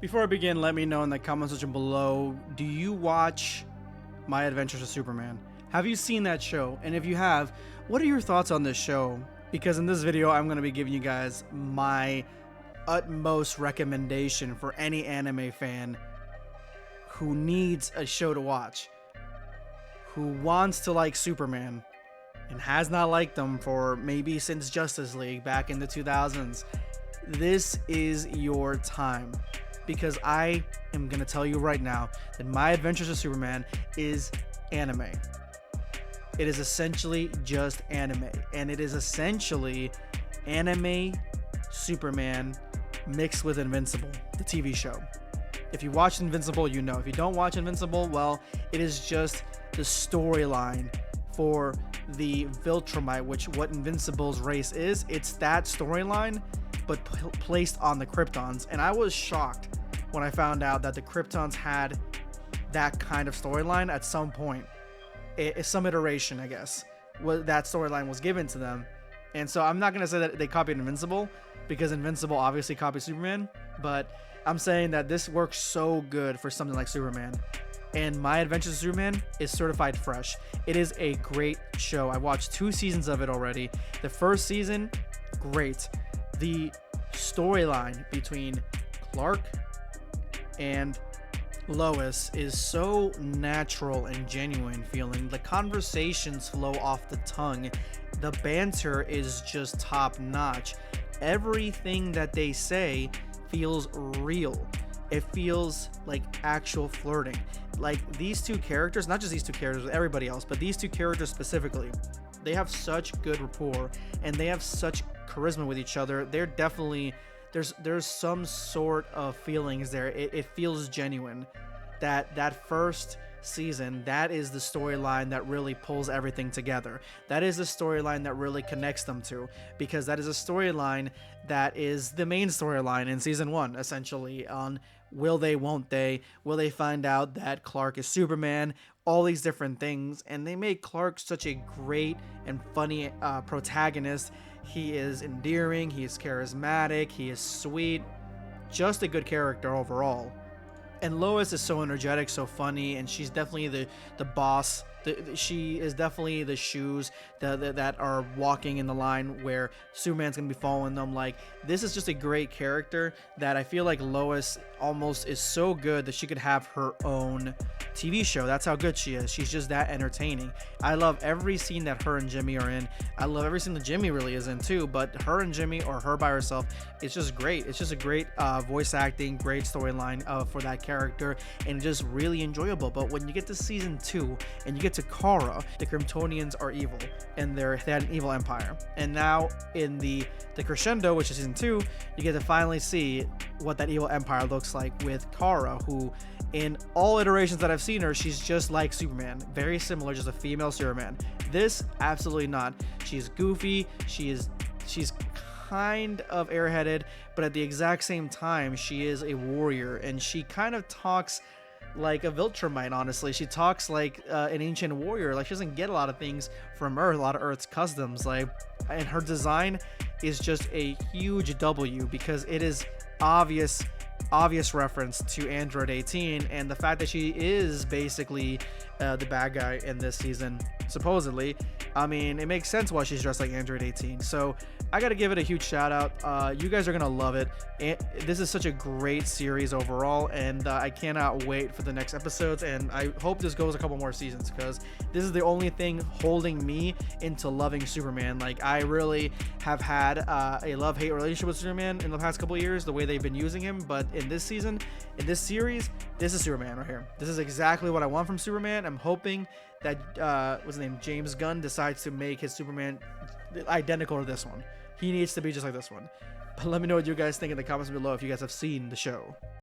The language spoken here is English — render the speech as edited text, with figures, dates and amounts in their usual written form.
Before I begin, let me know in the comment section below, do you watch My Adventures of Superman? Have you seen that show? And if you have, what are your thoughts on this show? Because in this video, I'm going to be giving you guys my utmost recommendation for any anime fan who needs a show to watch, who wants to like Superman and has not liked them for maybe since Justice League back in the 2000s. This is your time. Because I am going to tell you right now that My Adventures of Superman is anime. It is essentially just anime. And it is essentially anime Superman mixed with Invincible, the TV show. If you watch Invincible, you know. If you don't watch Invincible, well, it is just the storyline for the Viltrumite, which what Invincible's race is. It's that storyline, but placed on the Kryptons. And I was shocked when I found out that the Kryptons had that kind of storyline at some point. Some iteration, I guess, that storyline was given to them. And so I'm not going to say that they copied Invincible, because Invincible obviously copied Superman, but I'm saying that this works so good for something like Superman. And My Adventures of Superman is certified fresh. It is a great show. I watched 2 seasons of it already. The first season, great. The storyline between Clark and Lois is so natural and genuine feeling. The conversations flow off the tongue. The banter is just top notch. Everything that they say feels real. It feels like actual flirting. Like these two characters, not just these two characters, everybody else, but these two characters specifically, they have such good rapport and they have such charisma with each other. They're definitely, there's some sort of feelings there. It feels genuine. That first season, that is the storyline that really pulls everything together. That is the storyline that really connects them to, because that is a storyline that is the main storyline in season 1, essentially, on will they, won't they, will they find out that Clark is Superman, all these different things. And they make Clark such a great and funny protagonist. He is endearing, he is charismatic, he is sweet, just a good character overall. And Lois is so energetic, so funny, and she's definitely the boss. She is definitely the shoes that are walking in the line where Superman's gonna be following them. Like, this is just a great character that I feel like Lois almost is so good that she could have her own TV show. That's how good she is. She's just that entertaining. I love every scene that her and Jimmy are in. I love every scene that Jimmy really is in too, but her and Jimmy, or her by herself, it's just great. It's just a great voice acting, great storyline for that character, and just really enjoyable. But when you get to season 2 and you get to Kara, the Kryptonians are evil, and they had an evil empire. And now in the crescendo, which is season 2, you get to finally see what that evil empire looks like with Kara, who in all iterations that I've seen her, she's just like Superman, very similar, just a female Superman. This, absolutely not. She's goofy, she's kind of airheaded, but at the exact same time, she is a warrior, and she kind of talks like a Viltrumite, honestly. She talks like an ancient warrior. Like, she doesn't get a lot of things from Earth, a lot of Earth's customs. Like, and her design is just a huge W, because it is obvious reference to Android 18, and the fact that she is basically the bad guy in this season, supposedly. I mean, it makes sense why she's dressed like Android 18. So I gotta give it a huge shout out. You guys are gonna love it. This is such a great series overall, and I cannot wait for the next episodes, and I hope this goes a couple more seasons, because this is the only thing holding me into loving Superman. Like, I really have had a love-hate relationship with Superman in the past couple years, the way they've been using him, but in this season, in this series, this is Superman right here. This is exactly what I want from Superman. I'm hoping that what's his name, James Gunn, decides to make his Superman identical to this one. He needs to be just like this one. But let me know what you guys think in the comments below if you guys have seen the show.